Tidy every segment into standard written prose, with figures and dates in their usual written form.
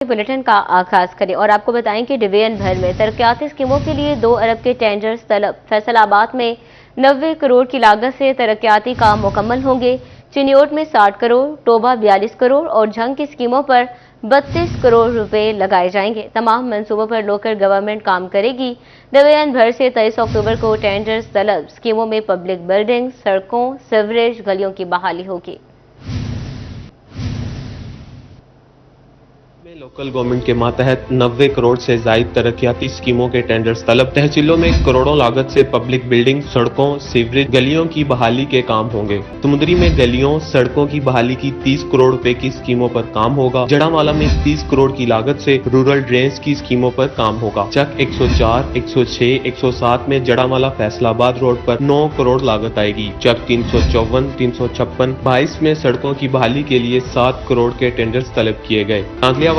Bulletin का आगाज करें और आपको बताएं कि डिवीजन भर में तरक्याती स्कीमों के लिए 2 अरब के टेंडर्स तलब। फैसलाबाद में 90 करोड़ की लागत से तरक्याती काम मुकम्मल होंगे। चिन्योट में 60 करोड़, टोबा 42 करोड़ और झंग की स्कीमों पर 32 करोड़ रुपए लगाए जाएंगे। तमाम मंसूबों पर लोकल गवर्नमेंट काम करेगी। डिवीजन भर से 23 अक्टूबर को टेंडर्स तलब। स्कीमों में पब्लिक बिल्डिंग, सड़कों, सीवरेज, गलियों की बहाली होगी। लोकल गवर्नमेंट के मातहत 90 करोड़ से जायद तरक्याती स्कीमों के टेंडर्स तलब। तहसीलों में करोड़ों लागत से पब्लिक बिल्डिंग, सड़कों, सीवरेज, गलियों की बहाली के काम होंगे। समुद्री में गलियों, सड़कों की बहाली की 30 करोड़ रुपए की स्कीमों पर काम होगा। जड़ावाला में 30 करोड़ की लागत से रूरल ड्रेन्स की स्कीमों पर काम होगा। चक 104, 106, 107 में जड़ावाला फैसलाबाद रोड पर 9 करोड़ लागत आएगी। चक 354, 356, 22 में सड़कों की बहाली के लिए 7 करोड़ के टेंडर्स तलब किए गए।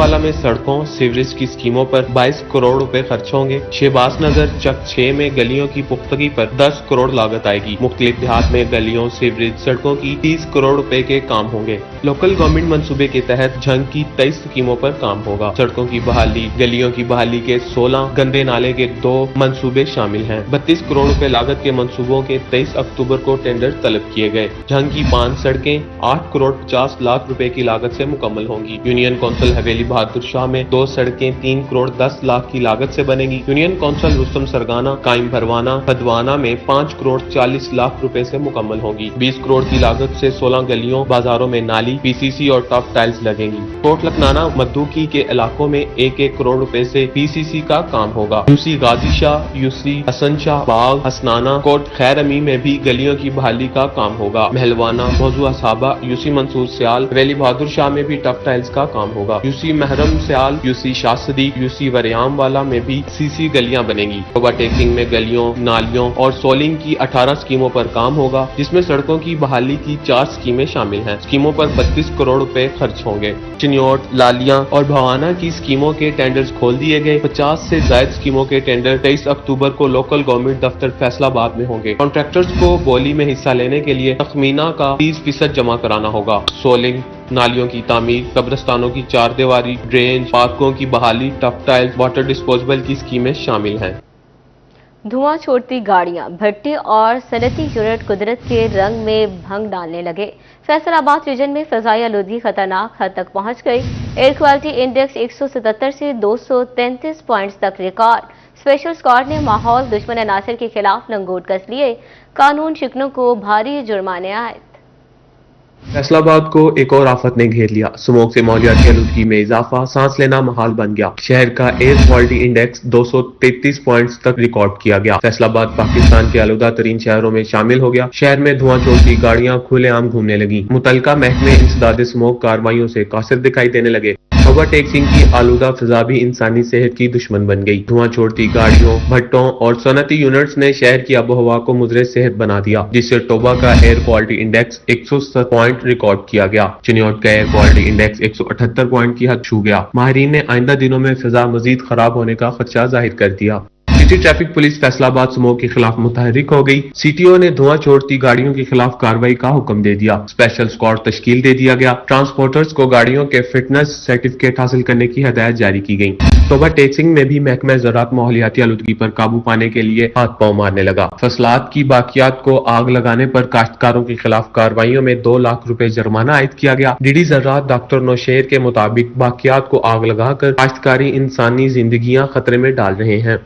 वाला में सड़कों, सीवरेज की स्कीमों पर 22 करोड़ रुपए खर्च होंगे। शहबाज नगर चक 6 में गलियों की पुख्तगी पर 10 करोड़ लागत आएगी। मुख्तलिफ देहात में गलियों, सीवरेज, सड़कों की 30 करोड़ रुपए के काम होंगे। लोकल गवर्नमेंट मंसूबे के तहत झंग की 23 स्कीमों पर काम होगा। सड़कों की बहाली, गलियों की बहाली के 16, गंदे नाले के 2 मंसूबे शामिल हैं। 32 करोड़ रुपए लागत के मंसूबों के 23 अक्टूबर को टेंडर तलब किए गए। झंग की 5 सड़कें 8 करोड़ 50 लाख रुपए की लागत से मुकम्मल होंगी। यूनियन काउंसिल हवेली बहादुर शाह में 2 सड़कें 3 करोड़ 10 लाख की लागत से बनेगी। यूनियन काउंसिल रुस्तम सरगाना, कायम भरवाना, फदवाना में 5 करोड़ 40 लाख रुपए से मुकम्मल होंगी। 20 करोड़ की लागत से 16 गलियों, बाजारों में नाली, पीसीसी और टॉप टाइल्स लगेंगी। कोट लखनाना, मद्दूकी के इलाकों में 1-1 करोड़ रुपए से पीसीसी का काम होगा। यूसी गाजी शाह, यूसी हसन शाह, बाग, हसनाना, कोट खैर अमी में भी गलियों की बहाली का काम होगा। महलवाना, मौजू साहबा, यूसी मंसूर सियाल, हवेली बहादुर शाह में भी टॉप टाइल्स का काम होगा। यूसी महरम सियाल, यूसी शासदी, यूसी वरियाम वाला में भी सीसी गलियां बनेगी। ओवरटेकिंग में गलियों, नालियों और सोलिंग की 18 स्कीमों पर काम होगा, जिसमें सड़कों की बहाली की 4 स्कीमें शामिल हैं। स्कीमों पर 32 करोड़ रुपए खर्च होंगे। चिन्योट, लालियां और भवाना की स्कीमों के टेंडर्स खोल दिए गए। 50 से ज्यादा स्कीमों के टेंडर 23 अक्टूबर को लोकल गवर्नमेंट दफ्तर फैसलाबाद में होंगे। कॉन्ट्रैक्टर्स को बोली में हिस्सा लेने के लिए तखमीना का 30% जमा कराना होगा। सोलिंग, नालियों की तामीर, कब्रिस्तानों की 4 दीवारी, ड्रेन, पार्कों की बहाली, टफ टाइल्स, वाटर डिस्पोजेबल की स्कीमें शामिल हैं। धुआं छोड़ती गाड़ियां, भट्टे और सनती यूनिट कुदरत के रंग में भंग डालने लगे। फैसलाबाद रीजन में फजाई आलूदगी खतरनाक हद तक पहुंच गई। एयर क्वालिटी इंडेक्स 177 से 233 पॉइंट्स तक रिकॉर्ड। स्पेशल स्क्वाड ने माहौल दुश्मन अनासर के खिलाफ लंगोट कस लिए। कानून शिकनों को भारी जुर्माने आए। फैसलाबाद को एक और आफत ने घेर लिया। स्मोक से माहौलियाती आलूदगी में इजाफा, सांस लेना महाल बन गया। शहर का एयर क्वालिटी इंडेक्स 233 पॉइंट्स तक रिकॉर्ड किया गया। फैसलाबाद पाकिस्तान के आलूदा तरीन शहरों में शामिल हो गया। शहर में धुआं छोड़ती गाड़ियां खुलेआम घूमने लगी। मुतलका महकमे इंसदाद स्मोक कार्रवाइयों से कासिर दिखाई देने लगे। ओवरटेकिंग की आलूदा फिजा भी इंसानी सेहत की दुश्मन बन गई। धुआं छोड़ती गाड़ियों, भट्टों और सनती यूनिट्स ने शहर की आबोहवा को मुजरे सेहत बना दिया, जिससे टोबा का air quality index 107 point record किया गया। चिन्योट का एयर क्वालिटी इंडेक्स 178 पॉइंट की हद छू गया। माहिरीन ने आइंदा दिनों में फिजा मजीद खराब होने का खदशा जाहिर कर दिया। City traffic police Faisalabad smoke के खिलाफ मुतहरिक हो गई। सीटीओ ने धुआं छोड़ती गाड़ियों के खिलाफ कार्रवाई का हुक्म दे दिया। स्पेशल स्क्वाड तश्कील दे दिया गया। ट्रांसपोर्टर्स को गाड़ियों के फिटनेस सर्टिफिकेट हासिल करने की हदायत जारी की गई। ओवरटेकिंग में भी महकमा ज़राअत माहौलियाती आलूदगी पर काबू पाने के लिए हाथ पांव मारने लगा। फसलात की बाकियात को आग लगाने पर काश्तकारों के खिलाफ कार्रवाइयों में 2 लाख रुपए जुर्माना आयद किया गया। डीडी ज़राअत डॉक्टर नौशेर के मुताबिक बाकियात को आग लगाकर काश्तकारी इंसानी जिंदगियां खतरे में डाल रहे हैं।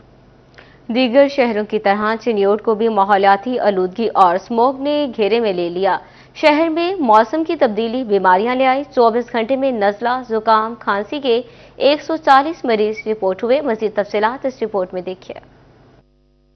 दीगर शहरों की तरह चिन्योट को भी माहौलियाती आलूदगी और स्मोक ने घेरे में ले लिया। शहर में मौसम की तब्दीली बीमारियां ले आई। 24 घंटे में नज़ला, जुकाम, खांसी के 140 मरीज रिपोर्ट हुए। मज़ीद तफसीलात इस रिपोर्ट में देखिए।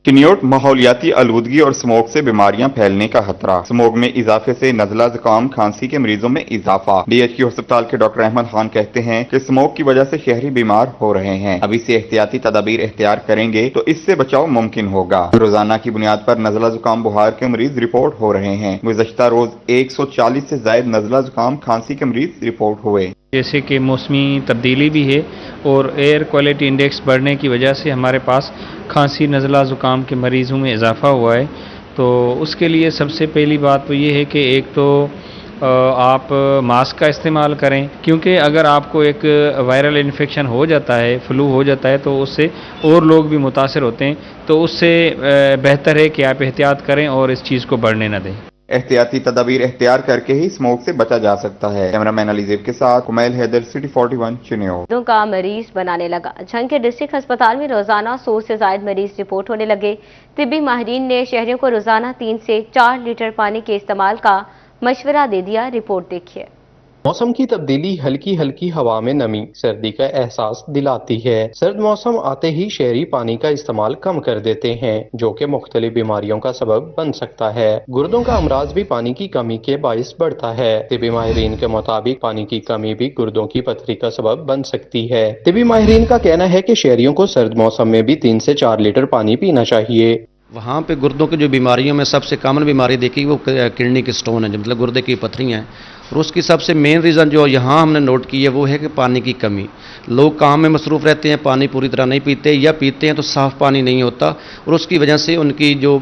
चिन्योट माहौलियाती आलूदगी और स्मोक से बीमारियां फैलने का खतरा। स्मोक में इजाफे से नज़ला, जुकाम, खांसी के मरीजों में इजाफा। DHQ अस्पताल के डॉक्टर अहमद खान कहते हैं कि स्मोक की वजह से शहरी बीमार हो रहे हैं। अभी से एहतियाती तदाबीर इख्तियार करेंगे तो इससे बचाव मुमकिन होगा। रोजाना की बुनियाद पर नज़ला, जुकाम, बुखार के मरीज रिपोर्ट हो रहे हैं। गुज़श्ता रोज 140 से ज्यादा नज़ला, जुकाम, खांसी के मरीज रिपोर्ट हुए। जैसे कि मौसमी तब्दीली भी है और एयर क्वालिटी इंडेक्स बढ़ने की वजह से हमारे पास खांसी, नज़ला, ज़ुकाम के मरीज़ों में इजाफ़ा हुआ है। तो उसके लिए सबसे पहली बात तो ये है कि एक तो آپ ماسک کا استعمال کریں، کیونکہ اگر آپ کو ایک وائرل انفیکشن ہو جاتا ہے، فلو ہو جاتا ہے، تو اس سے اور لوگ بھی متاثر ہوتے ہیں، تو اس سے بہتر ہے کہ آپ احتیاط کریں اور اس چیز کو بڑھنے نہ دیں۔ احتیاطی تدابیر اختیار کر کے ہی اسموک سے بچا جا سکتا ہے۔ کیمرہ مین علی زیب کے ساتھ کمیل حیدر، سٹی 41 چنیور۔ گردوں کا مریض بنانے لگا۔ جھنگ کے ڈسٹرکٹ ہسپتال میں روزانہ 100 سے زائد مریض رپورٹ ہونے لگے۔ طبی ماہرین نے شہریوں کو روزانہ 3 سے 4 لیٹر پانی کے استعمال کا مشورہ دے دیا۔ رپورٹ دیکھیے۔ موسم کی تبدیلی ہلکی ہلکی ہوا میں نمی، سردی کا احساس دلاتی ہے۔ سرد موسم آتے ہی شہری پانی کا استعمال کم کر دیتے ہیں، جو کہ مختلف بیماریوں کا سبب بن سکتا ہے۔ گردوں کا امراض بھی پانی کی کمی کے باعث بڑھتا ہے۔ طبی ماہرین کے مطابق پانی کی کمی بھی گردوں کی پتھری کا سبب بن سکتی ہے۔ طبی ماہرین کا کہنا ہے کہ شہریوں کو سرد موسم میں بھی 3 سے 4 لیٹر پانی پینا چاہیے۔ وہاں پہ گردوں کی جو بیماریوں میں سب سے کامن بیماری دیکھی وہ کڈنی کے سٹون ہے، مطلب گردے کی پتھریاں ہیں، اور اس کی سب سے مین ریزن جو یہاں ہم نے نوٹ کی ہے وہ ہے کہ پانی کی کمی۔ لوگ کام میں مصروف رہتے ہیں، پانی پوری طرح نہیں پیتے، یا پیتے ہیں تو صاف پانی نہیں ہوتا، اور اس کی وجہ سے ان کی جو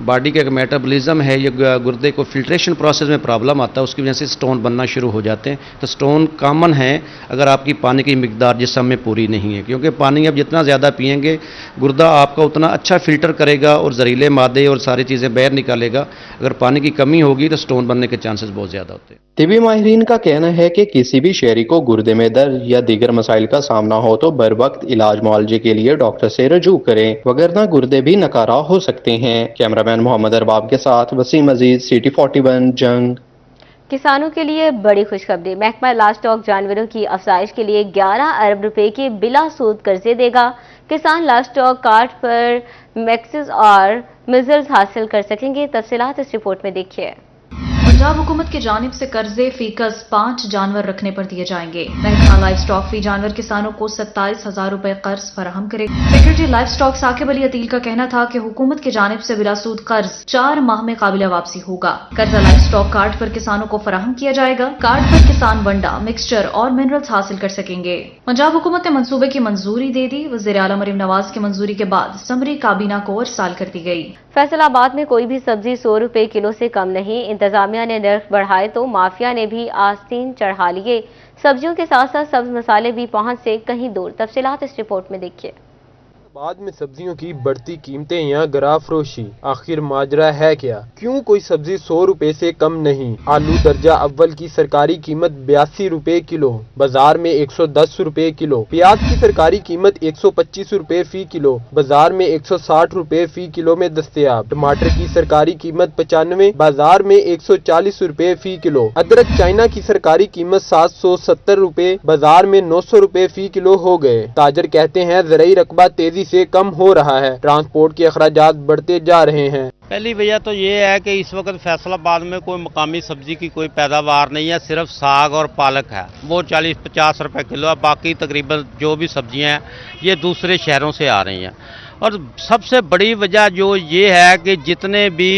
باڈی کا میٹابولزم ہے یا گردے کو فلٹریشن پروسیس میں پرابلم آتا ہے، اس کی وجہ سے سٹون بننا شروع ہو جاتے ہیں۔ تو سٹون کامن ہے اگر آپ کی پانی کی مقدار جسم میں پوری نہیں ہے، کیونکہ پانی اب جتنا زیادہ پئیں گے گردہ آپ کا اتنا اچھا فلٹر کرے گا اور زہریلے مادے اور ساری چیزیں باہر نکالے گا۔ اگر پانی کی کمی ہوگی تو سٹون بننے کے چانسز بہت زیادہ ہوتے ہیں۔ طبی ماہرین کا کہنا ہے کہ کسی بھی شہری کو گردے میں درد یا دیگر مسائل کا سامنا ہو تو بر وقت علاج معالجے کے لیے ڈاکٹر سے رجوع کریں، وگرنہ گردے بھی ناکارہ ہو سکتے ہیں۔ کیمرہ مین محمد ارباب کے ساتھ وسیم عزیز، سٹی 41 جنگ۔ کسانوں کے لیے بڑی خوشخبری۔ محکمہ لاج اسٹاک جانوروں کی افزائش کے لیے 11 ارب روپے کے بلا سود قرضے دے گا۔ کسان لاج اسٹاک کارڈ پر میکسز اور میزلز حاصل کر سکیں گے۔ تفصیلات اس رپورٹ میں دیکھیے۔ پنجاب حکومت کی جانب سے قرضے فیکس 5 جانور رکھنے پر دیے جائیں گے۔ محکمہ لائف اسٹاک فی جانور کسانوں کو 27,000 روپے قرض فراہم کرے گا۔ سیکرٹری لائف اسٹاک ثاقب علی عتیل کا کہنا تھا کہ حکومت کی جانب سے بلا سود قرض 4 ماہ میں قابل واپسی ہوگا۔ قرضہ لائف اسٹاک کارڈ پر کسانوں کو فراہم کیا جائے گا۔ کارڈ پر کسان ونڈا، مکسچر اور منرلز حاصل کر سکیں گے۔ پنجاب حکومت نے منصوبے کی منظوری دے دی۔ وزیر اعلیٰ مریم نواز کی منظوری کے بعد سمری کابینہ کو ارسال کر دی گئی۔ فیصل آباد میں کوئی بھی سبزی 100 روپے کلو سے کم نہیں۔ انتظامیہ نے نرخ بڑھائے تو مافیا نے بھی آستین چڑھا لیے۔ سبزیوں کے ساتھ ساتھ سبز مسالے بھی پہنچ سے کہیں دور۔ تفصیلات اس رپورٹ میں دیکھیے۔ بعد میں سبزیوں کی بڑھتی قیمتیں یا گرا فروشی، آخر ماجرا ہے کیا؟ کیوں کوئی سبزی 100 روپے سے کم نہیں؟ آلو درجہ اول کی سرکاری قیمت 82 روپے کلو، بازار میں 110 روپے کلو۔ پیاز کی سرکاری قیمت 125 روپے فی کلو، بازار میں 160 روپے فی کلو میں دستیاب۔ ٹماٹر کی سرکاری قیمت 95، بازار میں 140 روپے فی کلو۔ ادرک چائنا کی سرکاری قیمت 770 روپے، بازار میں 900 روپے فی کلو ہو گئے۔ تاجر کہتے ہیں زرعی رقبہ تیزی سے کم ہو رہا ہے، ٹرانسپورٹ کے اخراجات بڑھتے جا رہے ہیں۔ پہلی وجہ تو یہ ہے کہ اس وقت فیصل آباد میں کوئی مقامی سبزی کی کوئی پیداوار نہیں ہے، صرف ساگ اور پالک ہے، وہ 40-50 روپے کلو ہے۔ باقی تقریباً جو بھی سبزیاں ہیں یہ دوسرے شہروں سے آ رہی ہیں، اور سب سے بڑی وجہ جو یہ ہے کہ جتنے بھی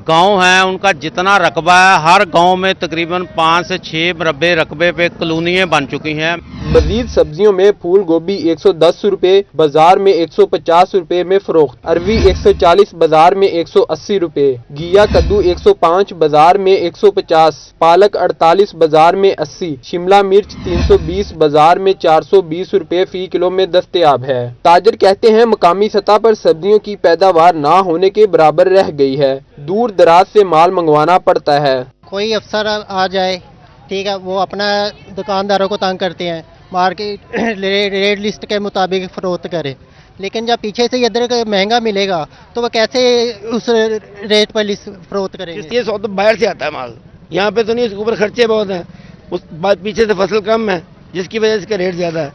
گاؤں ہیں ان کا جتنا رقبہ ہے، ہر گاؤں میں تقریباً 5 سے 6 مربع رقبے پہ کالونیاں بن چکی ہیں۔ مزید سبزیوں میں پھول گوبھی 110 روپے، بازار میں 150 روپے میں فروخت۔ اروی 140، بازار میں 180 روپے۔ گھیا کدو 105، بازار میں 150۔ پالک 48، بازار میں 80۔ شملہ مرچ 320، بازار میں 420 روپے فی کلو میں دستیاب ہے۔ تاجر کہتے ہیں مقامی سطح پر سبزیوں کی پیداوار نہ ہونے کے برابر رہ گئی ہے، دور دراز سے مال منگوانا پڑتا ہے۔ کوئی افسر آ جائے، ٹھیک ہے، وہ اپنا دکانداروں کو تنگ کرتے ہیں، مارکیٹ ریٹ لسٹ کے مطابق فروخت کرے، لیکن جب پیچھے سے ادھر مہنگا ملے گا تو وہ کیسے اس ریٹ پر فروخت کریں گے؟ یہ سو تو باہر سے آتا ہے مال، یہاں پہ تو نہیں، اس کے اوپر خرچے بہت ہیں، اس بعد پیچھے سے فصل کم ہے جس کی وجہ سے اس کا ریٹ زیادہ ہے،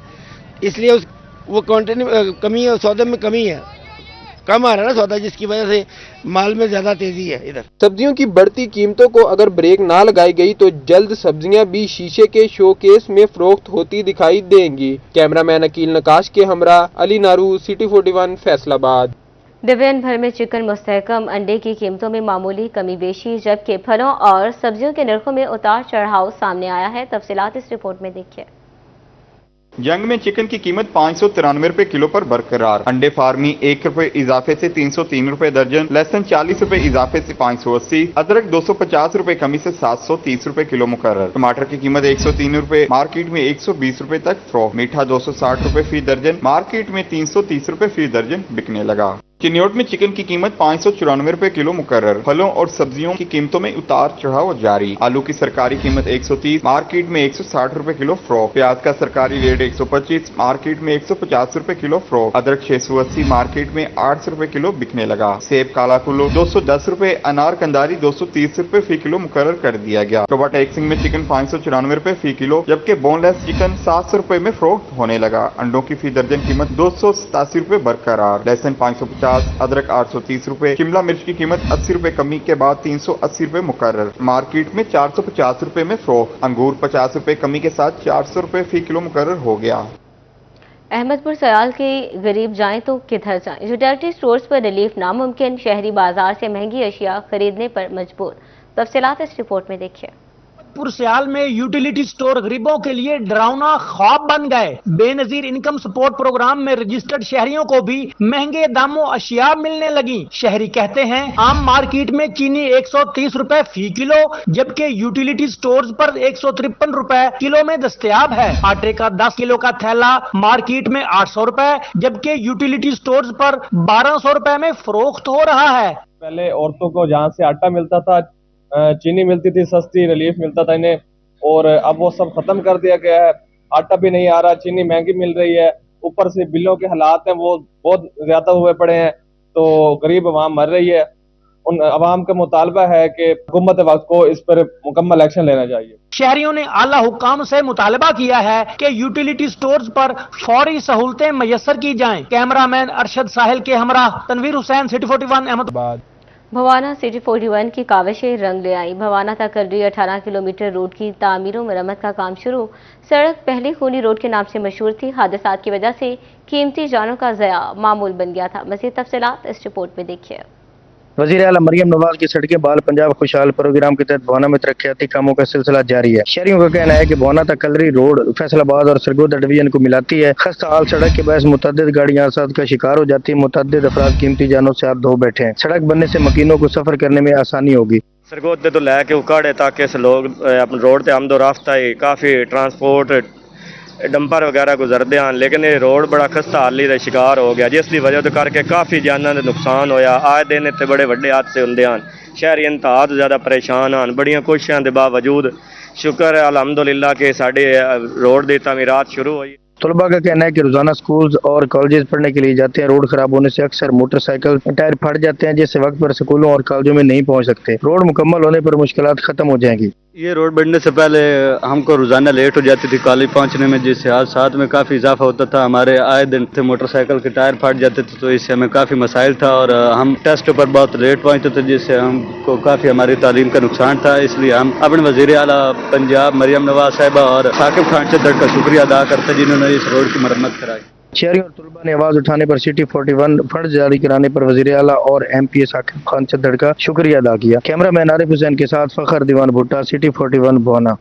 اس لیے وہ کوانٹٹی میں کمی ہے، سودے میں کمی ہے، کم آ رہا ہے نا سودا، جس کی وجہ سے مال میں زیادہ تیزی ہے ادھر۔ سبزیوں کی بڑھتی قیمتوں کو اگر بریک نہ لگائی گئی تو جلد سبزیاں بھی شیشے کے شو کیس میں فروخت ہوتی دکھائی دیں گی۔ کیمرہ مین عقیل نقاش کے ہمراہ علی نارو، سٹی 41 فیصل آباد۔ ڈویژن بھر میں چکن مستحکم، انڈے کی قیمتوں میں معمولی کمی بیشی، جبکہ پھلوں اور سبزیوں کے نرخوں میں اتار چڑھاؤ سامنے آیا ہے۔ تفصیلات اس رپورٹ میں دیکھیے۔ जंग में चिकन की कीमत 593 रुपए किलो पर बरकरार। अंडे फार्मी 1 रुपए इजाफे से 303 रुपए दर्जन, लहसुन 40 रुपए इजाफे से 580, अदरक 250 रुपए कमी से 730 रुपए किलो मुकर्रर। टमाटर की कीमत 103 रुपए, मार्केट में 120 रुपए तक फरोख्त। मीठा 260 रुपए फी दर्जन, मार्केट में 330 रुपए फी दर्जन बिकने लगा। चिन्योट में चिकन की कीमत 594 रुपए किलो मुकर्रर। फलों और सब्जियों की कीमतों में उतार चढ़ाव जारी। आलू की सरकारी कीमत 130, मार्केट में 160 रुपए किलो फरोख्त। प्याज का सरकारी रेट 125, मार्केट में 150 रुपए किलो फरोख्त। अदरक 680, मार्केट में 800 रुपए किलो बिकने लगा। सेब काला कुल्लू 210 रुपए, अनार कंदारी 230 रुपए फी किलो मुकर्रर कर दिया गया। टोबा टेक्सिंग में चिकन 594 रुपए फी किलो, जबकि बोनलेस चिकन 700 रुपए में फरोख्त होने लगा। अंडों की फी दर्जन कीमत 287 रुपए बरकरार। लहसुन 550, अदरक 830 रुपए। शिमला मिर्च की कीमत 80 रुपए कमी के बाद 380 रुपए मुकर्रर। मार्केट में 450 रुपए में फरोख्त। अंगूर 50 रुपए कमी के साथ 400 रुपए फी किलो मुकर्रर हो गया। अहमदपुर सयाल के गरीब जाएं तो किधर जाएं? यूटिलिटी स्टोर्स पर रिलीफ नामुमकिन, शहरी बाजार से महंगी अशिया खरीदने पर मजबूर। तफसीलात इस रिपोर्ट में देखिए। सयाल में यूटिलिटी स्टोर गरीबों के लिए डरावना ख्वाब बन गए। बेनजीर इनकम सपोर्ट प्रोग्राम में रजिस्टर्ड शहरियों को भी महंगे दामों अशिया मिलने लगी। शहरी कहते हैं आम मार्केट में चीनी 130 रुपए फी किलो, जबकि यूटिलिटी स्टोर्स पर 153 रुपए किलो में दस्तयाब है। आटे का 10 किलो का थैला मार्केट में 800 रुपए, जबकि यूटिलिटी स्टोर्स पर 1200 रुपए में फरोख्त हो रहा है। पहले औरतों को जहाँ से आटा मिलता था, चीनी मिलती थी सस्ती, रिलीफ मिलता था इन्हें, और अब वो सब खत्म कर दिया गया है। आटा भी नहीं आ रहा, चीनी महंगी मिल रही है, ऊपर से बिलों के हालात हैं वो बहुत ज्यादा हुए पड़े हैं, तो गरीब अवाम मर रही है। उन अवाम का मुतालबा है कि हुकूमत वक्त को इस पर मुकम्मल एक्शन लेना चाहिए। शहरियों ने आला हुकाम से मुतालबा किया है कि यूटिलिटी स्टोर्स पर फौरी सहूलतें मैसर की जाएं। कैमरामैन अरशद साहिल के हमरा तनवीर हुसैन, सिटी 41 अहमदाबाद। भवाना सिटी 41 की काविशें रंग ले आई। भवाना तक कर रही 18 किलोमीटर रोड की तामीर और मरम्मत का काम शुरू। सड़क पहली खूनी रोड के नाम से मशहूर थी। हादसात की वजह से कीमती जानों का ज़या मामूल बन गया था। मज़ीद तफसीलात इस रिपोर्ट में देखिए। वज़ीर आला मरियम नवाज की सड़कें बाल पंजाब खुशहाल प्रोग्राम के तहत भवाना में तरक्याती कामों का सिलसिला जारी है। शहरियों का कहना है कि भवाना तक कलरी रोड फैसलाबाद और सरगोदा डिवीजन को मिलाती है। खस्ता हाल सड़क के बायस मुतअद्दिद गाड़ियां हादसात का शिकार हो जाती है। मुतअद्दिद अफराद कीमती जानों से हाथ धो बैठे हैं। सड़क बनने से मकीनों को सफर करने में आसानी होगी। सरगोदे तो लैके उकाड़े तक इस लोग अपने रोड से आमदो राफ्ता ही काफ़ी ट्रांसपोर्ट डंपर वगैरह गुजरते हैं, लेकिन ये रोड बड़ा खस्ता हाली का शिकार हो गया, जिसकी वजह तो करके काफ़ी जाना का नुकसान होया। आए दिन इतने बड़े वड्डे हादसे होंदे हैं। शहरी इंतहा तो ज़्यादा परेशान हैं। बड़ियां कोशिशों के बावजूद शुक्र है अलहमदुलिल्लाह के साढ़े रोड की तमीरात शुरू हुई। तलबा का कहना है कि रोजाना स्कूल और कॉलेजेस पढ़ने के लिए जाते हैं। रोड खराब होने से अक्सर मोटरसाइकिल टायर फट जाते हैं, जिससे वक्त पर स्कूलों और कॉलेजों में नहीं पहुंच सकते। रोड मुकम्मल होने पर मुश्किलात खत्म हो जाएंगी। ये रोड बनने से पहले हमको रोजाना लेट हो जाती थी कॉलेज पहुंचने में, जिससे हादसात में काफ़ी इजाफा होता था। हमारे आए दिन थे मोटरसाइकिल के टायर फट जाते थे, तो इससे हमें काफ़ी मसाइल था और हम टेस्ट पर बहुत लेट पहुंचते थे, जिससे हमको काफ़ी हमारी तालीम का नुकसान था। इसलिए हम अपने वज़ीर आला पंजाब मरियम नवाज साहिबा और साकिब खान चद्दड़ का शुक्रिया अदा करते, जिन्होंने इस रोड की मरम्मत कराई। शहरियों और तलबा ने आवाज उठाने पर सिटी 41 फंड जारी कराने पर वज़ीर आला और MP साकिब खान चद्दड़ का शुक्रिया अदा किया। कैमरामैन आरिफ हुसैन के साथ फखर दीवान भुट्टा, city 41 Bawana.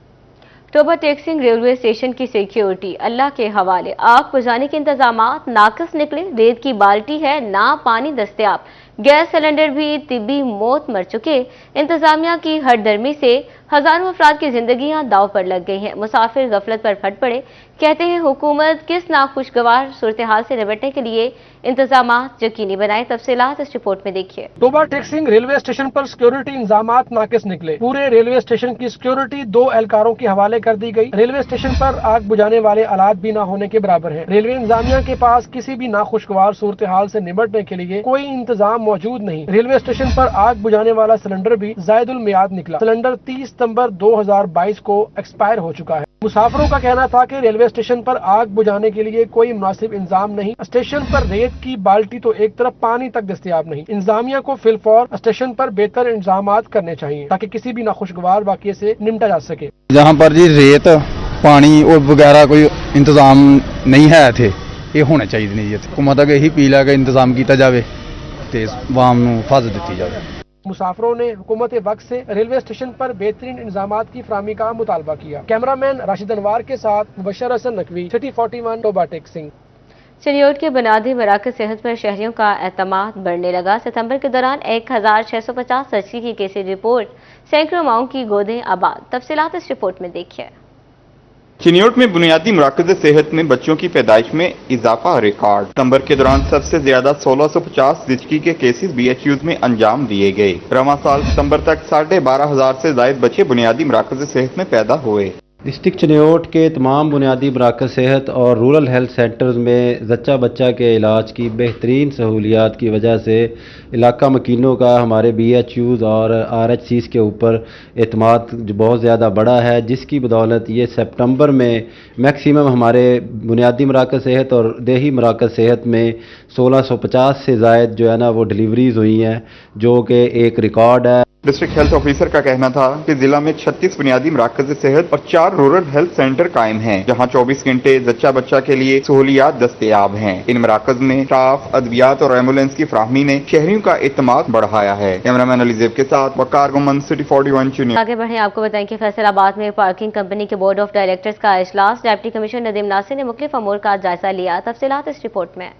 Toba टेक्सिंग railway station की सिक्योरिटी अल्लाह के हवाले। आग बुझाने के इंतजामात नाकिस निकले। रेत की बाल्टी है, ना पानी दस्तयाब। गैस सिलेंडर भी तिब्बी मौत मर चुके। इंतजामिया की हरदर्मी से हजारों अफराद की जिंदगियां दाव पर लग गई हैं। मुसाफिर गफलत पर फट पड़े। कहते हैं हुकूमत किस नाखुशगवार सूरत हाल से निपटने के लिए इंतजामात यकीनी बनाए। तफसीलात इस रिपोर्ट में देखिए। टोबा टेक्सिंग रेलवे स्टेशन पर सिक्योरिटी इंतजामात नाकिस निकले। पूरे रेलवे स्टेशन की सिक्योरिटी 2 एहलकारों के हवाले कर दी गई। रेलवे स्टेशन पर आग बुझाने वाले आलात भी न होने के बराबर है। रेलवे इंतजामिया के पास किसी भी नाखुशगवार सूरत हाल से निपटने के लिए कोई इंतजाम मौजूद नहीं। रेलवे स्टेशन पर आग बुझाने वाला सिलेंडर भी जायदुल मियाद निकला। सिलेंडर 30 सितंबर 2022 को एक्सपायर हो चुका है। मुसाफिरों का कहना था कि रेलवे स्टेशन पर आग बुझाने के लिए कोई मुनासिब इंतजाम नहीं। स्टेशन पर रेत की बाल्टी तो एक तरफ, पानी तक दस्तयाब नहीं। इंतजामिया को फिलफौर स्टेशन पर बेहतर इंतजामात करने चाहिए ताकि किसी भी नाखुशगवार वाक़ये से निपटा जा सके। जहाँ पर जी रेत पानी और वगैरह कोई इंतजाम नहीं है थे, ये होने चाहिए नहीं। हुकूमत अगे यही अपील है कि इंतजाम किया जाए ते आवाम नूं हिफाजत दी जाए। मुसाफिरों ने हुकूमत वक्त से रेलवे स्टेशन पर बेहतरीन इंतजामात की फराहमी का मुतालबा किया। कैमरामैन राशिद अनवार के साथ मुबशर हसन नकवी, सिटी 41 टोबाटेक सिंह। चिन्योट के बुनियादी मराकज़ सेहत पर शहरियों का एतमाद बढ़ने लगा। सितंबर के दौरान 1650 सच्ची की केसेज रिपोर्ट, सैकड़ों माओं की गोदें आबाद। तफसीलात इस रिपोर्ट में देखिए। चिन्योट में बुनियादी मराकज़ सेहत में बच्चों की पैदाइश में इजाफा रिकॉर्ड। सितंबर के दौरान सबसे ज्यादा 1650 जिचकी के केसेस BHUs में अंजाम दिए गए। रवां साल सितंबर तक 12,500 से जायद बच्चे बुनियादी मराकज़ सेहत में पैदा हुए। डिस्ट्रिक्ट चिन्योट के तमाम बुनियादी मराकज़ सेहत और रूरल हेल्थ सेंटर्स में जच्चा बच्चा के इलाज की बेहतरीन सहूलियात की वजह से इलाका मकीनों का हमारे BHUs और RHCs के ऊपर एतमाद बहुत ज़्यादा बढ़ा है, जिसकी बदौलत ये सितंबर में मैक्सिमम हमारे बुनियादी मराकज़ सेहत और देही मराकज़ सेहत में 1650 से ज़ायद जो है ना वो डिलीवरीज हुई हैं, जो कि एक रिकॉर्ड है। डिस्ट्रिक्ट हेल्थ ऑफिसर का कहना था कि जिला में 36 बुनियादी मराकज़ सेहत और 4 रूरल हेल्थ सेंटर कायम हैं, जहां 24 घंटे जच्चा बच्चा के लिए सहूलियात दस्तयाब हैं। इन मराकज़ में स्टाफ, अद्वियात और एम्बुलेंस की फ्राहमी ने शहरियों का एतमाद बढ़ाया है। कैमरामैन अलीजेब के साथ वकार गुमन, सिटी 41 चिन्योट। आगे बढ़े, आपको बताएं कि फैसलाबाद में पार्किंग कंपनी के बोर्ड ऑफ डायरेक्टर्स का इजलास, डिप्टी कमिश्नर नदीम नासिर ने मुख्तलिफ अमूर का जायजा लिया। तफसीलात इस रिपोर्ट में।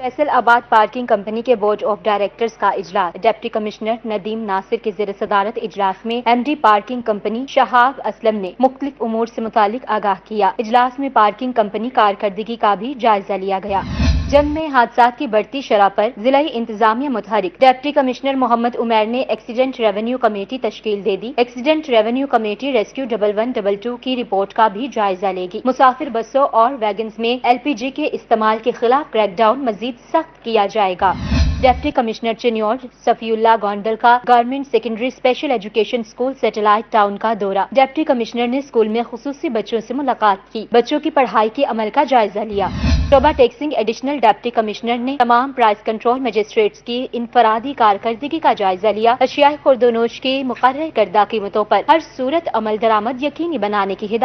फैसलाबाद पार्किंग कंपनी के बोर्ड ऑफ डायरेक्टर्स का इजलास, डिप्टी कमिश्नर नदीम नासिर के ज़ेर सदारत इजलास में MD parking company Shahab Aslam ने मुख्तलिफ उमूर से मुतालिक आगाह किया। इजलास में पार्किंग कंपनी कारकर्दगी का भी जायजा लिया गया। जंग में हादसात की बढ़ती शरह पर जिलाई इंतजामिया मुतहरिक। डिप्टी कमिश्नर मोहम्मद उमैर ने एक्सीडेंट रेवेन्यू कमेटी तश्कील दे दी। एक्सीडेंट रेवेन्यू कमेटी रेस्क्यू 1122 की रिपोर्ट का भी जायजा लेगी। मुसाफिर बसों और वैगन्स में LPG के इस्तेमाल के खिलाफ क्रैकडाउन मजीद सख्त किया जाएगा। डिप्टी कमिश्नर चिन्योट सफीउल्लाह गोंडल का government secondary special education school satellite town का दौरा। डिप्टी कमिश्नर ने स्कूल में खुसूसी बच्चों से मुलाकात की, बच्चों की पढ़ाई के अमल का जायजा लिया। शोभा टेक्सिंग एडिशनल डिप्टी कमिश्नर ने तमाम प्राइस कंट्रोल मजिस्ट्रेट्स की इनफरादी कारकर्दगी का जायजा लिया। अशियाए खुर्दोनोश की मुकर्रर करदा कीमतों पर हर सूरत अमल दरामद यकीनी बनाने की हिदायत